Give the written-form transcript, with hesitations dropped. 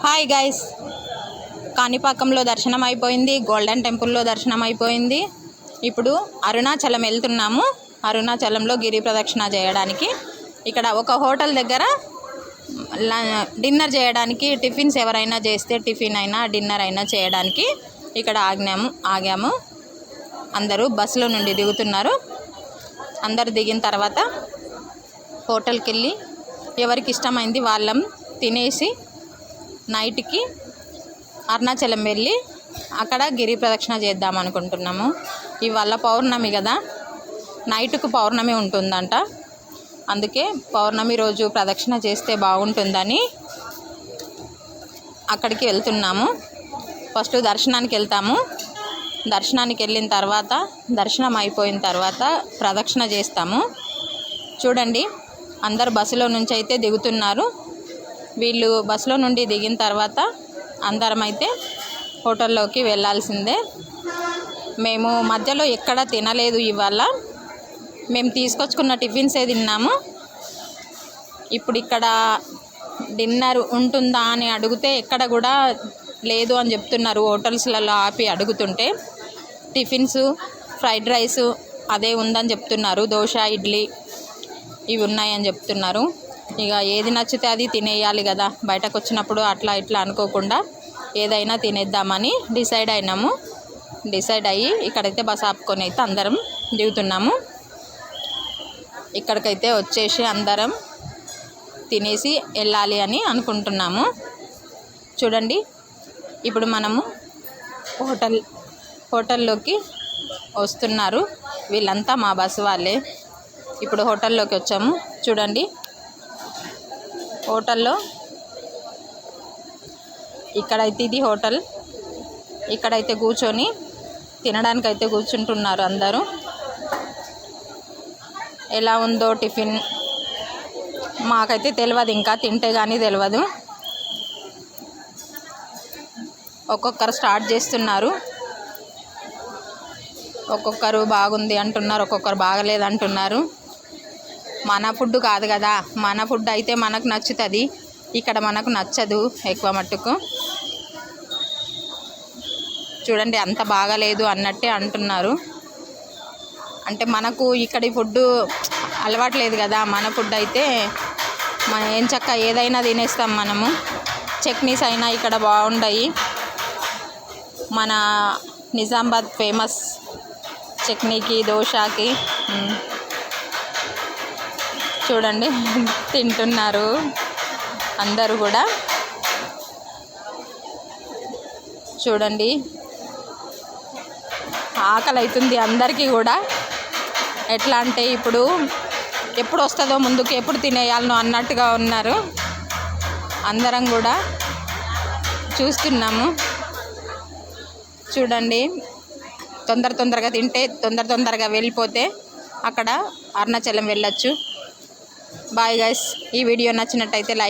Hi guys, కాణిపాకంలో దర్శనం అయిపోయింది, golden టెంపుల్లో దర్శనం అయిపోయింది. ఇప్పుడు అరుణాచలం వెళ్తున్నాము. అరుణాచలంలో గిరి ప్రదక్షిణ చేయడానికి ఇక్కడ ఒక హోటల్ దగ్గర డిన్నర్ చేయడానికి, టిఫిన్స్ ఎవరైనా చేస్తే టిఫిన్ అయినా డిన్నర్ అయినా చేయడానికి ఇక్కడ ఆగాము. అందరూ బస్సులో నుండి దిగుతున్నారు. అందరు దిగిన తర్వాత హోటల్కి వెళ్ళి ఎవరికి ఇష్టమైంది వాళ్ళం తినేసి నైట్కి అరుణాచలం వెళ్ళి అక్కడ గిరి ప్రదక్షిణ చేద్దాం అనుకుంటున్నాము. ఇవాళ పౌర్ణమి కదా, నైట్కు పౌర్ణమి ఉంటుందంట. అందుకే పౌర్ణమి రోజు ప్రదక్షిణ చేస్తే బాగుంటుందని అక్కడికి వెళ్తున్నాము. ఫస్ట్ దర్శనానికి వెళ్తాము. దర్శనానికి వెళ్ళిన తర్వాత, దర్శనం అయిపోయిన తర్వాత ప్రదక్షిణ చేస్తాము. చూడండి, అందరు బస్సులో నుంచి అయితే దిగుతున్నారు. వీళ్ళు బస్సులో నుండి దిగిన తర్వాత అందరం అయితే హోటల్లోకి వెళ్ళాల్సిందే. మేము మధ్యలో ఎక్కడ తినలేదు. ఇవాళ మేము తీసుకొచ్చుకున్న టిఫిన్సే తిన్నాము. ఇప్పుడు ఇక్కడ డిన్నర్ ఉంటుందా అని అడిగితే ఎక్కడ కూడా లేదు అని చెప్తున్నారు. హోటల్స్లలో ఆపి అడుగుతుంటే టిఫిన్స్, ఫ్రైడ్ రైస్ అదే ఉందని చెప్తున్నారు. దోశ, ఇడ్లీ ఇవి ఉన్నాయని చెప్తున్నారు. ఇక ఏది నచ్చితే అది తినేయాలి కదా, బయటకు వచ్చినప్పుడు అట్లా ఇట్లా అనుకోకుండా ఏదైనా తినేద్దామని డిసైడ్ అయ్యి ఇక్కడైతే బస్ ఆపుకొని అయితే అందరం దిగుతున్నాము. ఇక్కడికైతే వచ్చేసి అందరం తినేసి వెళ్ళాలి అని అనుకుంటున్నాము. చూడండి, ఇప్పుడు మనము హోటల్లోకి వస్తున్నారు. వీళ్ళంతా మా బస్సు వాళ్ళే. ఇప్పుడు హోటల్లోకి వచ్చాము. చూడండి, హోటల్లో ఇక్కడైతే ఇది హోటల్. ఇక్కడైతే కూర్చొని తినడానికైతే కూర్చుంటున్నారు అందరూ. ఎలా ఉందో టిఫిన్ మాకైతే తెలియదు, ఇంకా తింటే కానీ తెలియదు. ఒక్కొక్కరు స్టార్ట్ చేస్తున్నారు. ఒక్కొక్కరు బాగుంది అంటున్నారు, ఒక్కొక్కరు బాగలేదు అంటున్నారు. మన ఫుడ్ కాదు కదా, మన ఫుడ్ అయితే మనకు నచ్చుతుంది. ఇక్కడ మనకు నచ్చదు ఎక్కువ మట్టుకు. చూడండి, అంత బాగలేదు అన్నట్టే అంటున్నారు. అంటే మనకు ఇక్కడి ఫుడ్ అలవాట్లేదు కదా. మన ఫుడ్ అయితే మనం ఎంచక్క ఏదైనా తినేస్తాం మనము. చట్నీస్ అయినా ఇక్కడ బాగుంటాయి. మన నిజామాబాద్ ఫేమస్ చట్నీకి, దోశకి. చూడండి, తింటున్నారు అందరూ కూడా. చూడండి, ఆకలి అవుతుంది అందరికీ కూడా. ఎట్లా అంటే ఇప్పుడు ఎప్పుడు వస్తుందో ముందుకు, ఎప్పుడు తినేయాలనో అన్నట్టుగా ఉన్నారు. అందరం కూడా చూస్తున్నాము. చూడండి, తొందరగా తింటే తొందరగా వెళ్ళిపోతే అక్కడ అరుణాచలం వెళ్ళొచ్చు. బాయ్ గైస్, ఈ వీడియో నచ్చినట్టయితే లైక్